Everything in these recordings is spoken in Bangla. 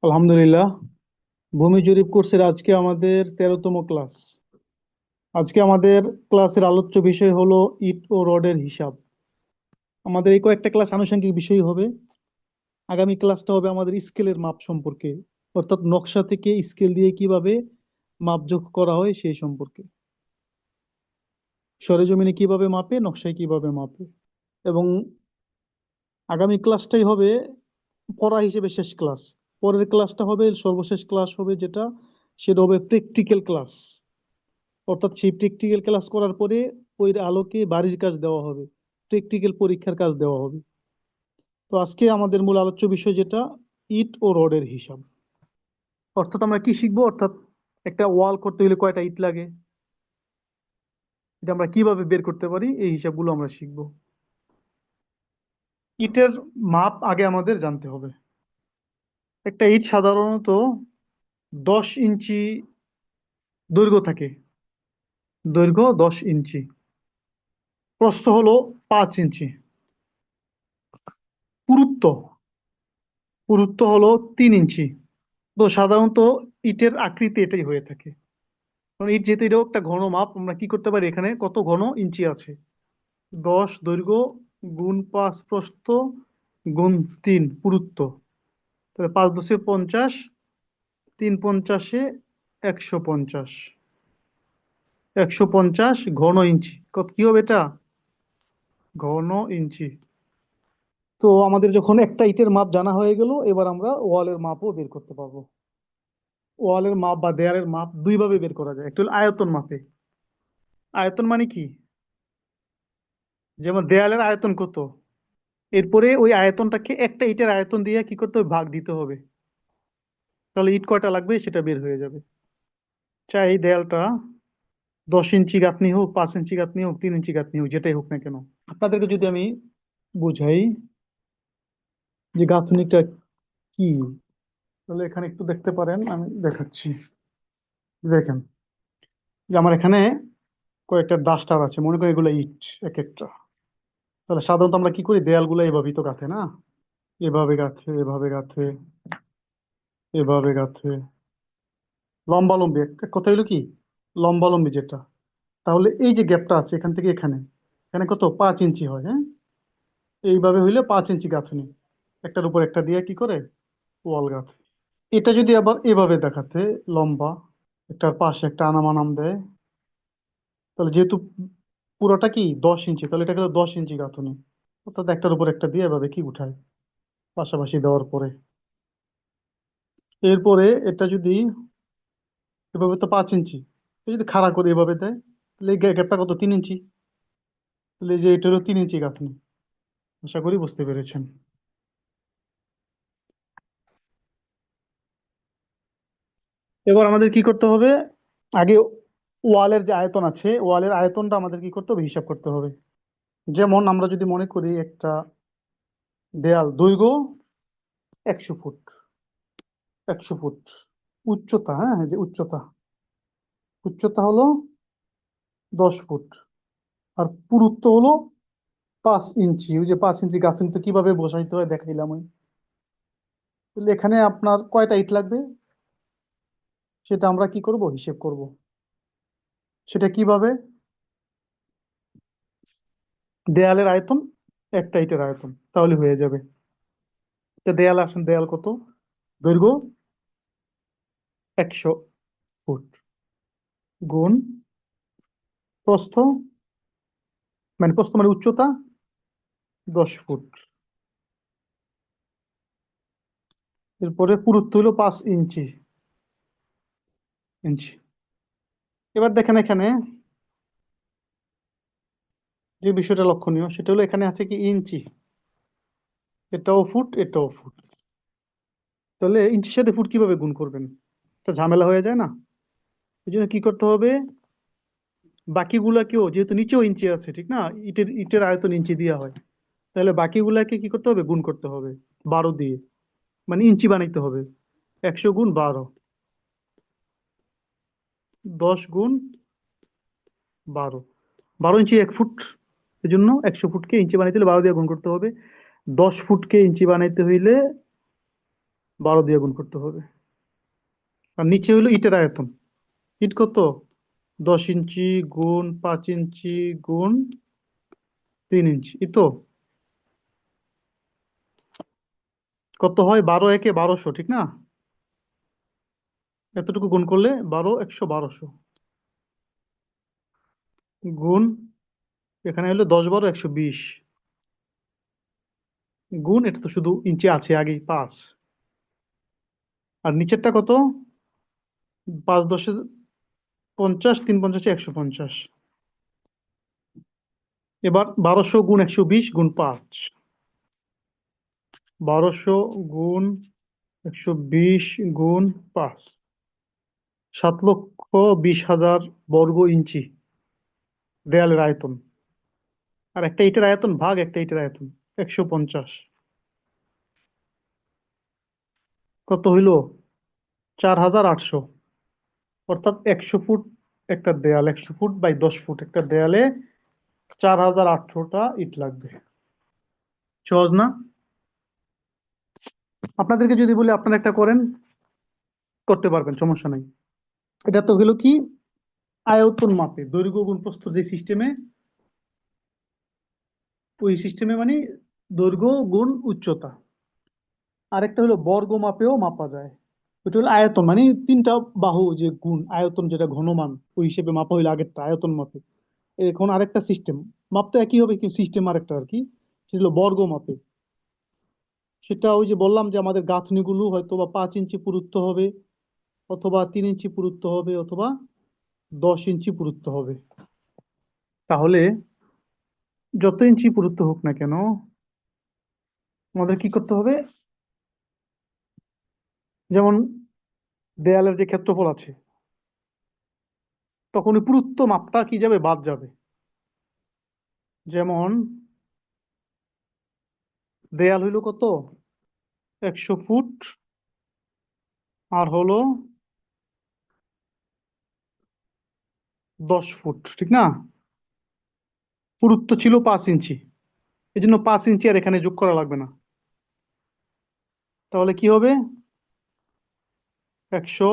আলহামদুলিল্লাহ। ভূমি জরিপ কোর্সের আজকে আমাদের 13তম ক্লাস। আজকে আমাদের ক্লাসের আলোচ্য বিষয় হলো ইট ও রডের হিসাব। আমাদের এই কয়েকটা ক্লাস আনুষঙ্গিক বিষয় হবে। আগামী ক্লাসটা হবে আমাদের স্কেলের মাপ সম্পর্কে, অর্থাৎ নকশা থেকে স্কেল দিয়ে কিভাবে মাপযোগ করা হয় সেই সম্পর্কে। সরেজমিনে কিভাবে মাপে, নকশায় কিভাবে মাপে। এবং আগামী ক্লাসটাই হবে পড়া হিসেবে শেষ ক্লাস। পরের ক্লাসটা হবে সর্বশেষ ক্লাস হবে, সেটা হবে প্র্যাকটিক্যাল ক্লাস। অর্থাৎ সেই প্র্যাকটিক্যাল ক্লাস করার পরে ওই আলোকে বাড়ির কাজ দেওয়া হবে, প্র্যাকটিক্যাল পরীক্ষার কাজ দেওয়া হবে। তো আজকে আমাদের মূল আলোচ্য বিষয় যেটা, ইট ও রডের হিসাব। অর্থাৎ আমরা কি শিখবো, অর্থাৎ একটা ওয়াল করতে হলে কয়টা ইট লাগে, এটা আমরা কিভাবে বের করতে পারি, এই হিসাবগুলো আমরা শিখবো। ইটের মাপ আগে আমাদের জানতে হবে। একটা ইট সাধারণত 10 ইঞ্চি দৈর্ঘ্য থাকে। দৈর্ঘ্য 10 ইঞ্চি, প্রস্থ হলো 5 ইঞ্চি, পুরুত্ব পুরুত্ব হলো 3 ইঞ্চি। তো সাধারণত ইটের আকৃতি এটাই হয়ে থাকে। কারণ ইট যেহেতু এটাও একটা ঘন মাপ, আমরা কি করতে পারি, এখানে কত ঘন ইঞ্চি আছে, 10 দৈর্ঘ্য গুণ 5 প্রস্থ গুণ 3 পুরুত্ব, তাহলে 5×10=50, 3×50=, 150। 150 ঘন ইঞ্চি, কত কি হবে এটা, ঘন ইঞ্চি। তো আমাদের যখন একটা ইটের মাপ জানা হয়ে গেল, এবার আমরা ওয়ালের মাপও বের করতে পারবো। ওয়ালের মাপ বা দেয়ালের মাপ দুই ভাবে বের করা যায়। একটা হলো আয়তন মাপে। আয়তন মানে কি, যেমন দেয়ালের আয়তন কত, এরপরে ওই আয়তনটাকে একটা ইটের আয়তন দিয়ে কি করতে হবে, ভাগ দিতে হবে। তাহলে ইট কয়টা লাগবে সেটা বের হয়ে যাবে। চাই দেয়ালটা 10 ইঞ্চি গাঁথনি হোক, 5 ইঞ্চি গাঁথনি হোক, 3 ইঞ্চি গাঁথনি হোক, যেটাই হোক না কেন। আপনাদেরকে যদি আমি বুঝাই যে গাঁথনিটা কি, তাহলে এখানে একটু দেখতে পারেন, আমি দেখাচ্ছি। দেখেন যে আমার এখানে কয়েকটা ডাস্টার আছে, মনে করি এগুলো ইট এক একটা। তাহলে সাধারণত আমরা কি করি, দেয়ালগুলো এভাবেই তো গাঁথে না, এভাবে গাঁথে, এভাবে গাঁথে, এভাবে গাঁথে, লম্বালম্বি। একটা কথা হলো কি, লম্বালম্বি যেটা, তাহলে এই যে গ্যাপটা আছে এখান থেকে এখানে, এখানে কত, 5 ইঞ্চি হয়, হ্যাঁ। এইভাবে হইলে 5 ইঞ্চি গাঁথনি, একটার উপর একটা দিয়ে কি করে ওয়াল গাঁথে। এটা যদি আবার এভাবে দেখাতে, লম্বা, একটার পাশে একটা আনাম আনাম দেয়, তাহলে যেহেতু পুরোটা কি 10 ইঞ্চি, তাহলে এটা গেল 10 ইঞ্চি গাঁথনি। অর্থাৎ একটার উপর একটা দিয়ে এভাবে কি উঠায়, পাশাপাশি দেওয়ার পরে। এরপরে এটা যদি এভাবে, তো 5 ইঞ্চি, এটা যদি খাড়া করে এভাবে দেয়, তাহলে এই গ্যাপটা কত, 3 ইঞ্চি। তাহলে এই যে এটা হলো 3 ইঞ্চি গাঁথনি। আশা করি বুঝতে পেরেছেন। এবার আমাদের কি করতে হবে, আগে ওয়ালের যে আয়তন আছে, ওয়ালের আয়তনটা আমাদের কি করতে হবে, হিসাব করতে হবে। যেমন আমরা যদি মনে করি একটা দেয়াল দৈর্ঘ্য 100 ফুট, 100 ফুট, উচ্চতা, হ্যাঁ, যে উচ্চতা, উচ্চতা হলো 10 ফুট, আর পুরুত্ব হলো 5 ইঞ্চি। ওই যে 5 ইঞ্চি গাঁথনি তো কিভাবে বসাইতে হয় দেখাইলাম আমি। তাহলে এখানে আপনার কয়টা ইট লাগবে, সেটা আমরা কি করব, হিসেব করব। সেটা কিভাবে, দেয়ালের আয়তন একটা ইটের আয়তন, তাহলে হয়ে যাবে। তো দেয়াল আসেন, দেয়াল কত, দৈর্ঘ্য 100 ফুট গুণ প্রস্থ, মানে প্রস্থ মানে উচ্চতা 10 ফুট, এরপরে পুরুত্ব হলো 5 ইঞ্চি। এবার দেখেন এখানে যে বিষয়টা লক্ষণীয়, সেটা হলো এখানে আছে কি ইঞ্চি, এটাও ফুট, এটাও ফুট। তাহলে ইঞ্চির সাথে ফুট কিভাবে গুণ করবেন, এটা ঝামেলা হয়ে যায় না। এই জন্য কি করতে হবে, বাকিগুলাকেও, যেহেতু নিচেও ইঞ্চি আছে ঠিক না, ইটের ইটের আয়তন ইঞ্চি দেওয়া হয়, তাহলে বাকিগুলাকে কি করতে হবে, গুণ করতে হবে 12 দিয়ে, মানে ইঞ্চি বানাইতে হবে। 100 গুণ 12, 10 গুণ 12, 12 ইঞ্চি 1 ফুট। এই জন্য 100 ফুটকে ইঞ্চি বানাইতে হলে 12 দিয়ে গুণ করতে হবে। 10 ফুটকে ইঞ্চি বানাইতে হইলে 12 দিয়ে গুণ করতে হবে। আর নিচে হলো ইটের আয়তন। ইট কত? 10 ইঞ্চি গুণ 5 ইঞ্চি গুণ 3 ইঞ্চি, এই তো। কত হয়? 12 একে 1200, ঠিক না? এতটুকু গুণ করলে 12 100 1200 গুণ, এখানে হলো 10 12 120 গুণ, এটা তো শুধু ইঞ্চি আছে আগেই 5। আর নিচেরটা কত? 5 10 50, 3 50 150। এবার 1200 গুণ 120 গুণ 5, 1200 গুণ 120 গুণ 5, 7,20,000 বর্গ ইঞ্চি দেয়ালের আয়তন। আর একটা ইটের আয়তন ভাগ একটা ইটের আয়তন 150, কত হইল? 4,800। অর্থাৎ 100 ফুট একটা দেয়াল, 100 ফুট বাই 10 ফুট একটা দেয়ালে 4,800টা ইট লাগবে। সহজ না? আপনাদেরকে যদি বলি আপনারা একটা করেন, করতে পারবেন, সমস্যা নাই। এটা তো হলো কি, আয়তন মাপে দৈর্ঘ্য গুণ প্রস্থ যে সিস্টেমে, ওই সিস্টেমে মানে দৈর্ঘ্য গুণ উচ্চতা। আরেকটা হলো বর্গ মাপেও মাপা যায়। ওটা হলো আয়তন, মানে তিনটা বাহু যে গুণ আয়তন, যেটা ঘনমান, ওই হিসেবে মাপা হইলো আগেরটা আয়তন মাপে। এখন আরেকটা সিস্টেম, মাপতে একই হবে কিন্তু সিস্টেম আরেকটা আর কি, সেটা হলো বর্গ মাপে। সেটা ওই যে বললাম যে আমাদের গাঁথনিগুলো হয়তো বা 5 ইঞ্চি পুরুত্ব হবে, অথবা 3 ইঞ্চি পুরুত্ব হবে, অথবা 10 ইঞ্চি পুরুত্ব হবে। তাহলে যত ইঞ্চি পুরুত্ব হোক না কেন, আমাদের কি করতে হবে? যেমন দেয়ালের যে ক্ষেত্রফল আছে, তখন ওই পুরুত্ব মাপটা কি যাবে? বাদ যাবে। যেমন দেয়াল হইল কত? 100 ফুট, আর হলো 10 ফুট, ঠিক না? পুরুত্ব ছিল 5 ইঞ্চি, এই জন্য 5 ইঞ্চি আর এখানে যোগ করা লাগবে না। তাহলে কি হবে? 100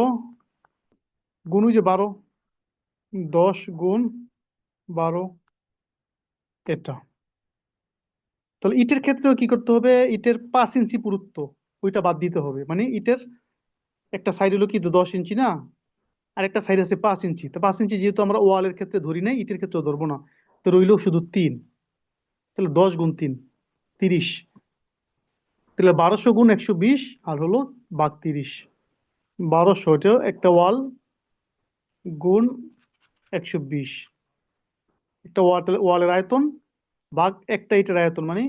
গুণ ওই যে 12, 10 গুণ 12, এটা। তাহলে ইটের ক্ষেত্রেও কি করতে হবে? ইটের 5 ইঞ্চি পুরুত্ব, ওইটা বাদ দিতে হবে। মানে ইটের একটা সাইড হলো কি 10 ইঞ্চি না, আর একটা সাইড আছে 5 ইঞ্চি। তো 5 ইঞ্চি যেহেতু আমরা ওয়ালের ক্ষেত্রে ধরি নাই, ইটের ক্ষেত্রে ধরবো না, তো রইলো শুধু 3। তাহলে 10 গুণ 3 30। তাহলে 1200 গুণ 120, আর হলো ভাগ 30। 1200, এটা একটা ওয়াল গুণ 120, একটা ওয়ালের আয়তন ভাগ একটা ইটের আয়তন, মানে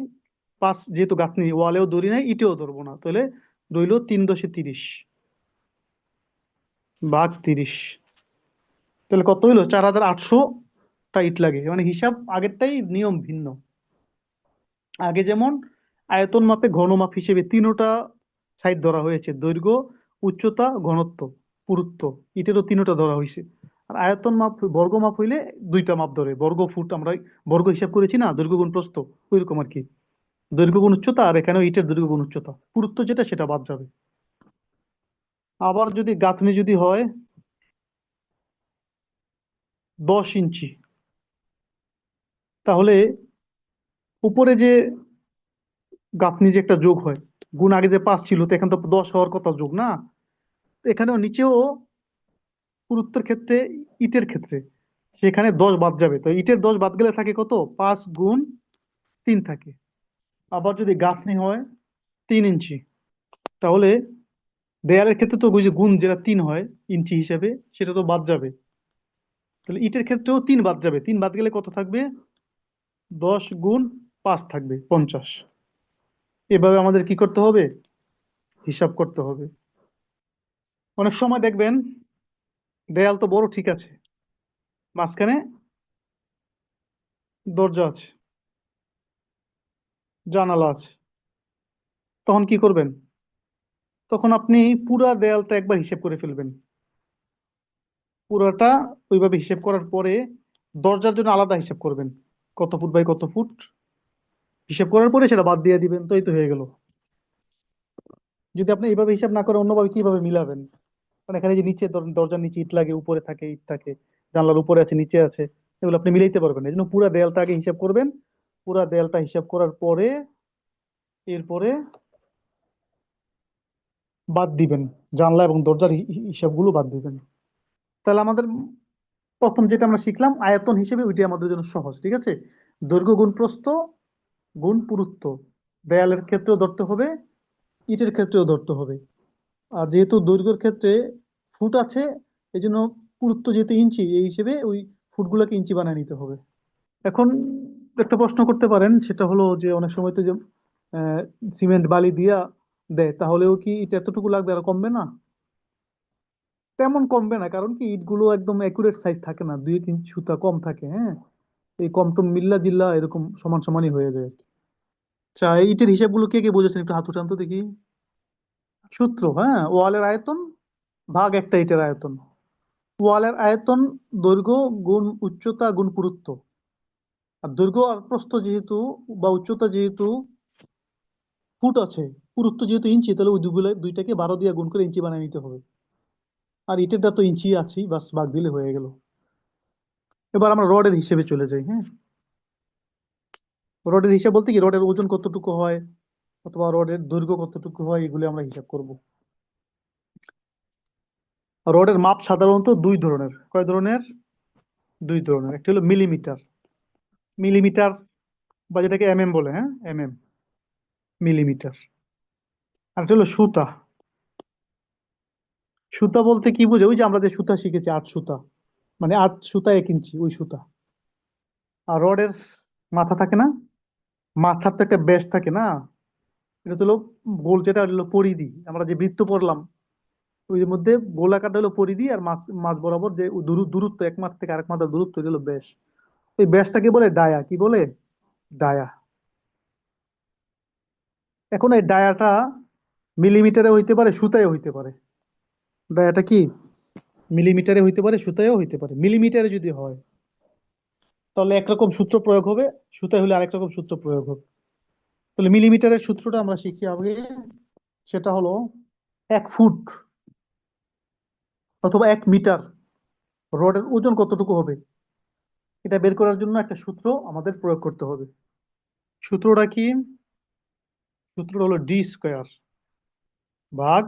5, যেহেতু গাঁথনি ওয়ালেও ধরি নাই ইটেও ধরবো না, তাহলে রইলো 3 × 10 = 30 ভাগ 30। তাহলে কত হইলো? 4,800টা ইট লাগে। মানে হিসাব আগেরটাই, নিয়ম ভিন্ন। আগে যেমন আয়তন মাপে ঘনমাপ হিসেবে তিনোটা সাইড ধরা হয়েছে, দৈর্ঘ্য, উচ্চতা, ঘনত্ব, পুরুত্ব। ইটেরও তিনোটা ধরা হয়েছে। আর আয়তন মাপ বর্গ মাপ হইলে দুইটা মাপ ধরে, বর্গ ফুট, আমরা বর্গ হিসাব করেছি না, দৈর্ঘ্য গুণ প্রস্থ, ওইরকম আর কি। দৈর্ঘ্য গুণ উচ্চতা, আর এখানেও ইটের দৈর্ঘ্য গুণ উচ্চতা, পুরুত্ব যেটা সেটা বাদ যাবে। আবার যদি গাঁথনি যদি হয় 10 ইঞ্চি, তাহলে উপরে যে গাঁথনি যে একটা যোগ হয়, গুণ আগে যে 5 ছিল, তো এখানে তো 10 হওয়ার কথা যোগ না। তো এখানেও নিচেও পুরুত্বের ক্ষেত্রে, ইটের ক্ষেত্রে সেখানে 10 বাদ যাবে। তো ইটের 10 বাদ গেলে থাকে কত? 5 গুণ 3 থাকে। আবার যদি গাঁথনি হয় 3 ইঞ্চি, তাহলে দেয়ালের ক্ষেত্রে তো ওই যে গুণ যেটা 3 হয় ইঞ্চি হিসেবে, সেটা তো বাদ যাবে। তাহলে ইটের ক্ষেত্রেও 3 বাদ যাবে। 3 বাদ গেলে কত থাকবে? 10 গুণ 5 থাকবে 50। এভাবে আমাদের কি করতে হবে? হিসাব করতে হবে। অনেক সময় দেখবেন দেয়াল তো বড়, ঠিক আছে, মাঝখানে দরজা আছে, জানালা আছে, তখন কি করবেন? তখন আপনি পুরা দেয়ালটা একবার হিসেব করে ফেলবেন। পুরাটা ওইভাবে হিসেব করার পরে দরজার জন্য আলাদা হিসেব করবেন, কত ফুট বাই কত ফুট, হিসেব করার পরে সেটা বাদ দিয়ে দিবেন, তো এই তো হয়ে গেল। যদি আপনি এইভাবে হিসাব না করে অন্যভাবে কিভাবে মিলাবেন? কারণ এখানে যে নিচে দরজার নিচে ইট লাগে, উপরে থাকে ইট থাকে, জানলার উপরে আছে নিচে আছে, এগুলো আপনি মিলাইতে পারবেন না। এই জন্য পুরো দেয়ালটা আগে হিসাব করবেন। পুরো দেয়ালটা হিসাব করার পরে এরপরে বাদ দিবেন, জানলা এবং দরজার হিসাবগুলো বাদ দিবেন। তাহলে আমাদের প্রথম যেটা আমরা শিখলাম আয়তন হিসেবে, ওইটা আমাদের জন্য সহজ। ঠিক আছে, দৈর্ঘ্য গুণ প্রস্থ গুণ পুরুত্ব, দেয়ালের ক্ষেত্রেও ধরতে হবে, ইটের ক্ষেত্রেও ধরতে হবে। আর যেহেতু দৈর্ঘ্যের ক্ষেত্রে ফুট আছে, এই জন্য পুরুত্ব যেহেতু ইঞ্চি, এই হিসেবে ওই ফুটগুলোকে ইঞ্চি বানিয়ে নিতে হবে। এখন একটা প্রশ্ন করতে পারেন, সেটা হলো যে অনেক সময় তো যে আহ, সিমেন্ট বালি দিয়া দেয়, তাহলেও কি ইট এতটুকু লাগবে, আর কমবে না? তেমন কমবে না, কারণ কি ইটগুলো একদম একুরেট সাইজ থাকে না, 2-3 সুতা কম থাকে। হ্যাঁ, এই কম টম মিল্লা জিল্লা এরকম সমান সমানই হয়ে যায় আর কি। আচ্ছা, এই ইটের হিসাবগুলো কে কে বুঝেছেন একটু হাত উঠান তো দেখি। সূত্র, হ্যাঁ, ওয়ালের আয়তন ভাগ একটা ইটের আয়তন। ওয়ালের আয়তন দৈর্ঘ্য গুণ উচ্চতা গুণ পুরুত্ব। আর দৈর্ঘ্য আর প্রস্থ যেহেতু বা উচ্চতা যেহেতু ফুট আছে, পুরুত্ব যেহেতু ইঞ্চি, তাহলে ওই দুইটাকে 12 দিয়ে গুণ করে ইঞ্চি বানিয়ে নিতে হবে। আর ইটেরটা তো ইঞ্চি আছেই, বাস ভাগ দিলে হয়ে গেল। এবার আমরা রডের হিসেবে চলে যাই। হ্যাঁ, রডের হিসাব বলতে কি, রডের ওজন কতটুকু হয় অথবা রডের দৈর্ঘ্য কতটুকু হয়, এগুলি আমরা হিসাব করব। রডের মাপ সাধারণত দুই ধরনের। কয় ধরনের? দুই ধরনের। একটা হলো মিলিমিটার, মিলিমিটার বা যেটাকে বলে, হ্যাঁ, মিলিমিটার। আর একটা হলো সুতা। সুতা বলতে কি বুঝে? ওই যে আমরা যে সুতা শিখেছি, 8 সুতা, মানে 8 সুতা 1 ইঞ্চি, ওই সুতা। আর রডের মাথা থাকে না, মাথার তো একটা ব্যাস থাকে না, এটা তো হলো গোল, যেটা হলো পরিধি, আমরা যে বৃত্ত পড়লাম ওই যে মধ্যে গোলাকারটা হলো পরিধি, আর মাছ মাছ বরাবর যে দূরত্ব এক মাথা থেকে আরেক মাথার দূরত্ব, এটা হলো ব্যাস। ওই ব্যাসটাকে বলে ডায়া। কি বলে? ডায়া। এখন এই ডায়াটা মিলিমিটারে হইতে পারে, সুতায় হইতে পারে। ডায়াটা কি মিলিমিটারে হইতে পারে, সুতায়ও হইতে পারে। মিলিমিটারে যদি হয় তাহলে একরকম সূত্র প্রয়োগ হবে, সুতায় হলে আরেক রকম সূত্র প্রয়োগ হবে। তাহলে মিলিমিটারের সূত্রটা আমরা শিখি আগে। সেটা হলো 1 ফুট অথবা 1 মিটার রডের ওজন কতটুকু হবে, এটা বের করার জন্য একটা সূত্র আমাদের প্রয়োগ করতে হবে। সূত্রটা কি? সূত্রটা হলো D² ভাগ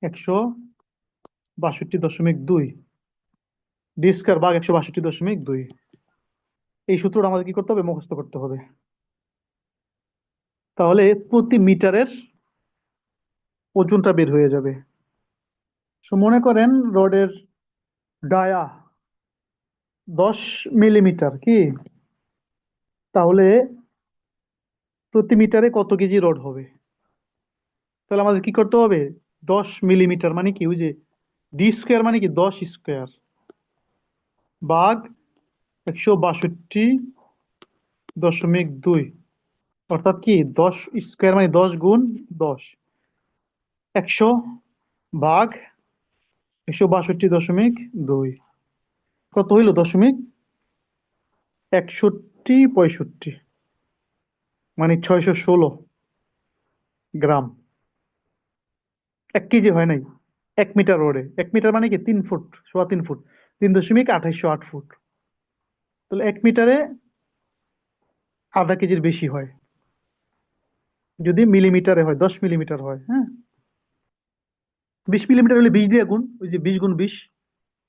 162.2। D² ভাগ 162.2। এই সূত্রটা আমাদের কি করতে হবে? মুখস্থ করতে হবে। তাহলে প্রতি মিটারের ওজনটা বের হয়ে যাবে। মনে করেন রডের ডায়া 10 মিলিমিটার, কি? তাহলে প্রতি মিটারে কত কেজি রড হবে? তাহলে আমাদের কি করতে হবে? 10 মিলিমিটার মানে কি, ওই যে D² মানে কি 10² ভাগ 162.2, অর্থাৎ কি 10² মানে 10 গুণ 10, 100 ভাগ 162.2, কত হইল? 0.6165, মানে 616 গ্রাম। 1 কেজি হয় নাই। 1 মিটার রোডে, 1 মিটার মানে কি 3 ফুট, 3.25 ফুট, 3.2808 ফুট। তাহলে 1 মিটারে ½ কেজির বেশি হয় যদি মিলিমিটারে হয়, 10 মিলিমিটার হয়। হ্যাঁ, 20 মিলিমিটার হলে 20 দিয়ে গুণ, ওই যে 20 গুণ 20,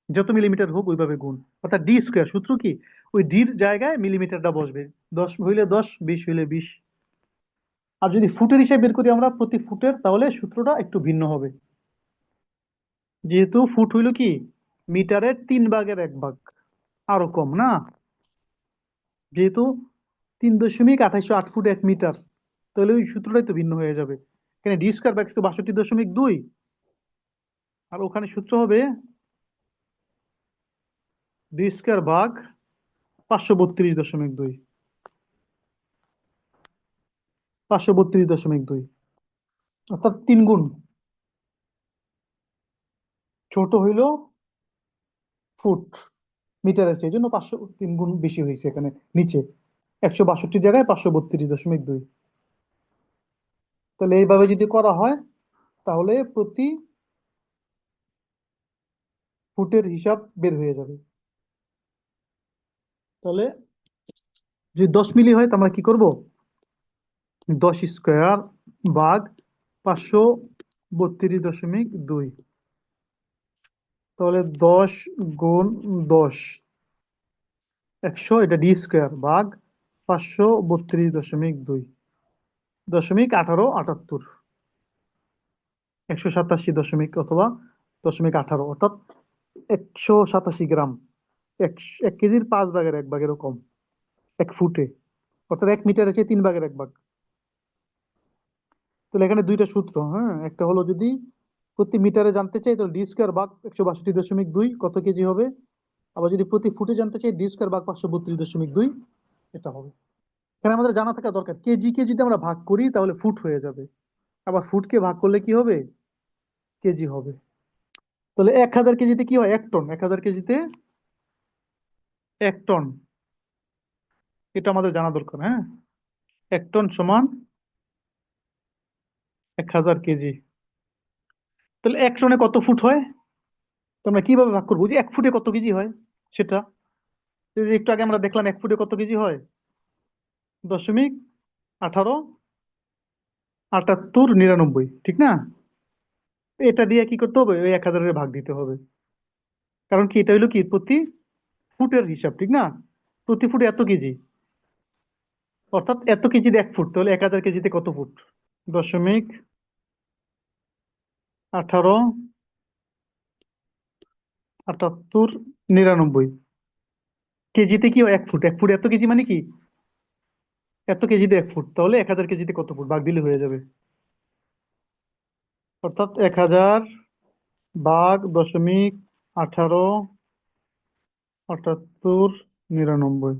যত মিলিমিটার হোক ওইভাবে গুণ। অর্থাৎ D²। সূত্র কি? ওই ডির জায়গায় মিলিমিটারটা বসবে। 10 হইলে 10, 20 হইলে 20। আর যদি ফুটের হিসাব বের করি আমরা প্রতি ফুটের, তাহলে সূত্রটা একটু ভিন্ন হবে। যেহেতু ফুট হইল কি মিটারের 3 ভাগের 1 ভাগ, আরো কম না? যেহেতু 3.2808 ফুট 1 মিটার, তাহলে ওই সূত্রটাই তো ভিন্ন হয়ে যাবে। এখানে D² বা 162.2, আর ওখানে সূত্র হবে D² ভাগ 532.2, 532.2, অর্থাৎ 3 গুণ ছোট হইল ফুট মিটারের চেয়ে, এই জন্য 503 গুণ বেশি হয়েছে এখানে নিচে। 162 জায়গায় 532.2। তাহলে এইভাবে যদি করা হয় তাহলে প্রতি ফুটের হিসাব বের হয়ে যাবে। তাহলে যদি 10 মিলি হয়, তো আমরা কি করব? 10 স্কোয়ার ভাগ 532.2। তাহলে 10 গুণ 10, 100, এটা ডি স্কোয়ার ভাগ 532.2, 0.1878, 187 অথবা 0.18, অর্থাৎ 187 গ্রাম। এক 1 কেজির 5 ভাগের 1 ভাগেরও কম 1 ফুটে, অর্থাৎ 1 মিটার আছে 3 ভাগের 1 ভাগ। তাহলে এখানে দুইটা সূত্র, হ্যাঁ, একটা হলো যদি প্রতি মিটারে জানতে চাই তাহলে ডি স্কোয়ার ভাগ 162.2 কত কেজি হবে, আবার যদি প্রতি ফুটে জানতে চাই ডি স্কোয়ার ভাগ 532.2 এটা হবে। এখানে আমাদের জানা থাকা দরকার কেজি কে যদি আমরা ভাগ করি তাহলে ফুট হয়ে যাবে, আবার ফুটকে ভাগ করলে কি হবে? কেজি হবে। তাহলে 1000 কেজিতে কি হয়? 1 টন। 1000 কেজিতে 1 টন, এটা আমাদের জানা দরকার, হ্যাঁ। 1 টন সমান 1000 কেজি। তাহলে 1 টনে কত ফুট হয়? তো আমরা কিভাবে ভাগ করবো যে 1 ফুটে কত কেজি হয় সেটা? এই যে একটু আগে আমরা দেখলাম 1 ফুটে কত কেজি হয়, 0.187899, ঠিক না? এটা দিয়ে কি করতে হবে? ওই 1000-এর ভাগ দিতে হবে। কারণ কি, এটা হলো কি প্রতি ফুটের হিসাব, ঠিক না? প্রতি ফুটে এত কেজি, অর্থাৎ এত কেজিতে 1 ফুট, তাহলে 1000 কেজিতে কত ফুট? 0.187899। কেজিতে কি হয়? 1 ফুট। 1 ফুট এত কেজি মানে কি? এত কেজিতে 1 ফুট, তাহলে 1000 কেজিতে কত ফুট ভাগ দিলে হয়ে যাবে। অর্থাৎ 1000 ভাগ 0.187899,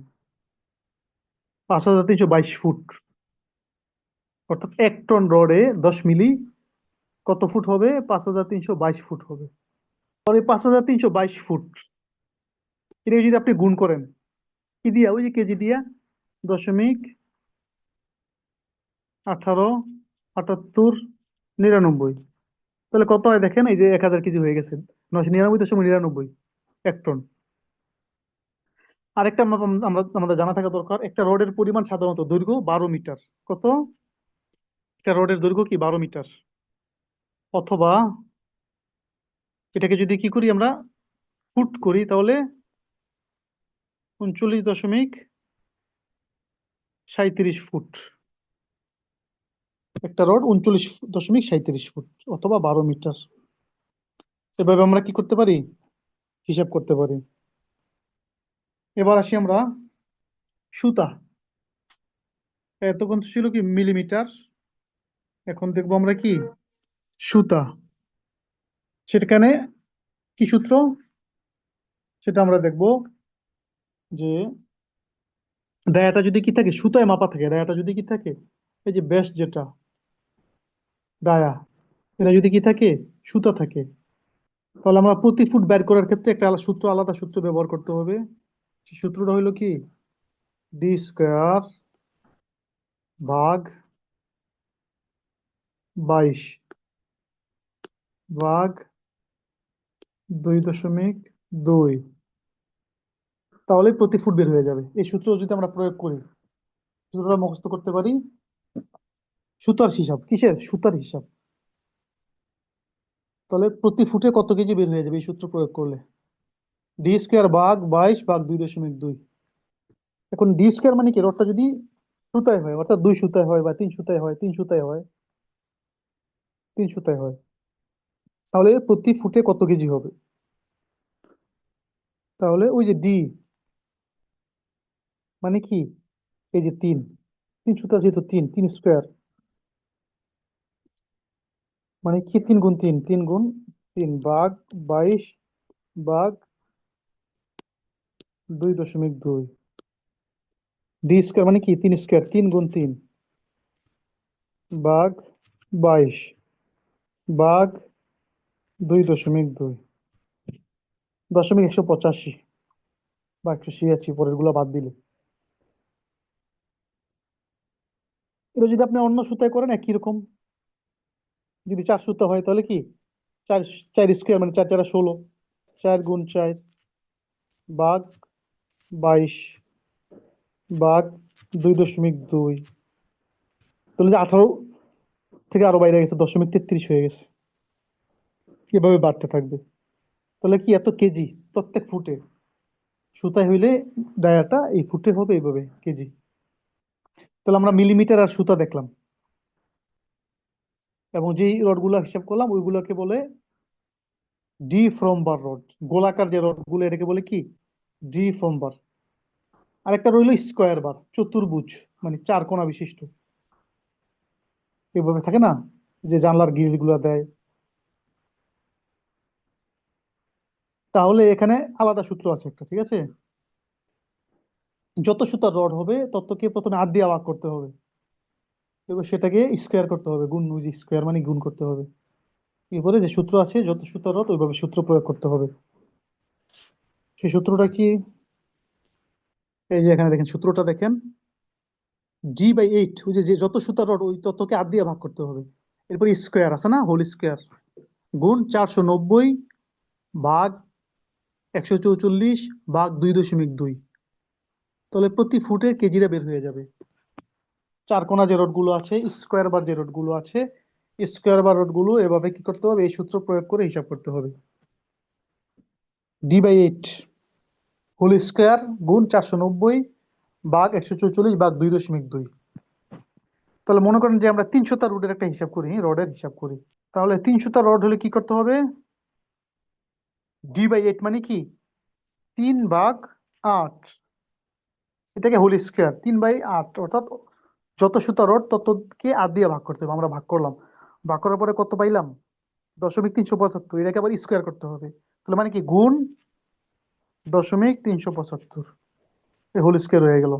5322 ফুট। অর্থাৎ 1 টন রডে 10 মিলি কত ফুট হবে? 5322 ফুট হবে। আর এই 5322 ফুট এটা যদি আপনি গুণ করেন কি দিয়া? ওই যে কেজি দিয়া, 0.187899, তাহলে কত হয় দেখেন, এই যে 1000 কেজি হয়ে গেছে, 999.99, 1 টন। আরেকটা আমাদের জানা থাকা দরকার, একটা রডের পরিমাণ সাধারণত দৈর্ঘ্য 12 মিটার। কত? একটা রডের দৈর্ঘ্য কি 12 মিটার। অথবা এটাকে যদি কি করি আমরা, ফুট করি, তাহলে 39.37 ফুট। একটা রড 39.37 ফুট অথবা 12 মিটার। এভাবে আমরা কি করতে পারি? হিসাব করতে পারি। এবার আসি আমরা সুতা। এতক্ষণ ছিল কি মিলিমিটার, এখন দেখবো আমরা কি সুতা। সেখানে কি সূত্র সেটা আমরা দেখবো, যে ডায়াটা যদি কি থাকে, সুতায় মাপা থাকে, ডায়াটা যদি কি থাকে, এই যে ব্যাস যেটা ডায়া, এটা যদি কি থাকে, সুতা থাকে, তাহলে আমরা প্রতি ফুট বের করার ক্ষেত্রে একটা আলাদা সূত্র ব্যবহার করতে হবে। সেই সূত্রটা হইলো কি, ডি স্কোয়ার ভাগ 22 ভাগ 2.2, তাহলে প্রতি ফুট বের হয়ে যাবে। এই সূত্র যদি আমরা প্রয়োগ করি, সূত্রটা মুখস্থ করতে পারি। সুতার হিসাব, কিসের? সুতার হিসাব। তাহলে প্রতি ফুটে কত কেজি বের হয়ে যাবে এই সূত্র প্রয়োগ করলে? ডি স্কোয়ার ভাগ 22 ভাগ 2.2। এখন ডি স্কোয়ার মানে কি, রডটা যদি সুতায় হয়, অর্থাৎ 2 সুতায় হয় বা 3 সুতায় হয়, 3 সুতায় হয়, 3 সুতায় হয়, তাহলে প্রতি ফুটে কত কেজি হবে? তাহলে ওই যে ডি মানে কি, এই যে 3 সুতা যেহেতু 3 স্কোয়ার, মানে কি 3 গুণ 3, 3 গুণ 3 ভাগ 22 ভাগ 2.2। ডি স্কোয়ার মানে কি 3 স্কোয়ার, 3 গুণ 3 ভাগ 22 ভাগ 2.2, 185 বা 186, পরের গুলো বাদ দিলে। এটা যদি আপনি অন্য সুতায় করেন একই রকম যদি 4 সুতা হয় তাহলে কি 4 4 স্কোয়ার মানে 4 4 16, 4 গুণ 4 ভাগ 22 ভাগ 2.2, তাহলে যে 18 থেকে আরো বাইরে গেছে 0.33 হয়ে গেছে। এভাবে বাড়তে থাকবে। তাহলে কি এত কেজি প্রত্যেক ফুটে, সুতায় হইলে ডায়াটা এই ফুটে হবে এইভাবে কেজি। তাহলে আমরা মিলিমিটার আর সুতা দেখলাম, এবং যেই রডগুলো হিসাব করলাম ওইগুলোকে বলে ডি ফ্রম বার রড। গোলাকার যে রডগুলো এটাকে বলে কি ডি ফ্রম বার। আরেকটা রইলো স্কোয়ার বার, চতুর্ভুজ মানে 4 কোণা বিশিষ্ট, এভাবে থাকে না যে জানলার গ্রিল গুলো দেয়। তাহলে এখানে আলাদা সূত্র আছে একটা, ঠিক আছে। যত সুতার রড হবে ততকে প্রথমে 8 দিয়ে ভাগ করতে হবে, এবার সেটাকে স্কোয়ার করতে হবে, গুণ, স্কোয়ার মানে গুণ করতে হবে। এরপরে যে সূত্র আছে যত সুতার রড ওইভাবে সূত্র প্রয়োগ করতে হবে। সেই সূত্রটা কি, এই যে এখানে দেখেন সূত্রটা দেখেন, D/8, ওই যে যে যত সুতার রড ওই ততকে 8 দিয়ে ভাগ করতে হবে। এরপরে স্কোয়ার আছে না, হোল স্কোয়ার, গুণ 490 ভাগ 144 ভাগ 2.2, তাহলে প্রতি ফুটে কেজিটা বের হয়ে যাবে। 4 কোণা যে রড গুলো আছে, স্কোয়ার বার যে রড গুলো আছে, স্কোয়ার বার রড গুলো এভাবে কি করতে হবে, এই সূত্র প্রয়োগ করে হিসাব করতে হবে। D/8 হোল স্কোয়ার গুণ 490 ভাগ 144 ভাগ 2.2। তাহলে মনে করেন যে আমরা 300টা রডের একটা হিসাব করি, রডের হিসাব করি। তাহলে 300টা রড হলে কি করতে হবে, D/8 মানে কি 3/8, এটাকে হোল স্কোয়ার 3/8, অর্থাৎ যত সুতা রড ততকে 8 দিয়ে ভাগ করতে হবে। আমরা ভাগ করলাম, ভাগ করার পরে কত পাইলাম 0.375, এটাকে আবার স্কোয়ার করতে হবে। তাহলে মানে কি গুণ 0.375, এই হোল স্কোয়ার হয়ে গেল।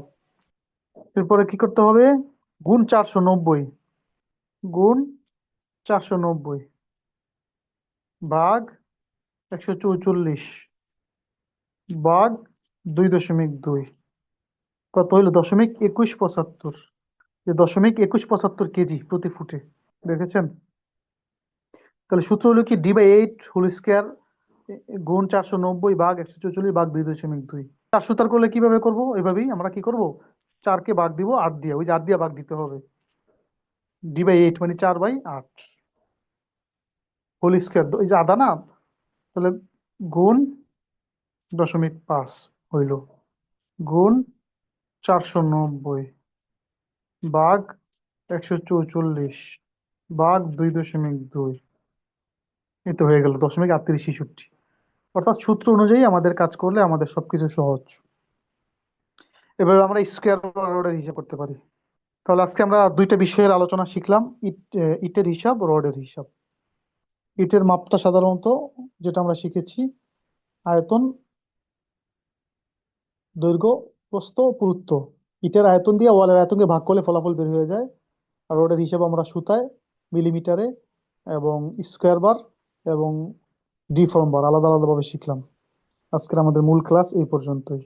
এরপরে কি করতে হবে, গুণ 490, গুণ 490 ভাগ 144 ভাগ 2.2, কত হইলো 0.2175, যে 0.2175 কেজি প্রতি ফুটে। দেখেছেন? তাহলে সূত্র হলো কি D/8 হোল স্কোয়ার গুণ 490 ভাগ 144 ভাগ 2.2। 4 সুতার করলে কিভাবে করব, এইভাবেই আমরা কি করব, 4কে ভাগ দিব 8 দিয়ে, ওই যে 8 দিয়ে ভাগ দিতে হবে। D/8 মানে 4/8 হোল স্কোয়ার, এই যে আধা না, তাহলে গুণ 0.5 হইল, গুণ 490 ভাগ 144 ভাগ 2.2, এই তো হয়ে গেল 0.3866। অর্থাৎ সূত্র অনুযায়ী আমাদের কাজ করলে আমাদের সবকিছু সহজ। এভাবে আমরা স্কোয়ার রডের হিসাব করতে পারি। তাহলে আজকে আমরা দুইটা বিষয়ের আলোচনা শিখলাম, ইটের হিসাব, রডের হিসাব। ইটের মাপটা সাধারণত যেটা আমরা শিখেছি আয়তন, দৈর্ঘ্য, প্রস্থ, পুরুত্ব। ইটের আয়তন দিয়ে ওয়ালের আয়তনকে ভাগ করলে ফলাফল বের হয়ে যায়। আর রডের হিসাব আমরা সুতায়, মিলিমিটারে এবং স্কোয়ার বার এবং ডিফর্ম বার আলাদা আলাদা ভাবে শিখলাম। আজকের আমাদের মূল ক্লাস এই পর্যন্তই।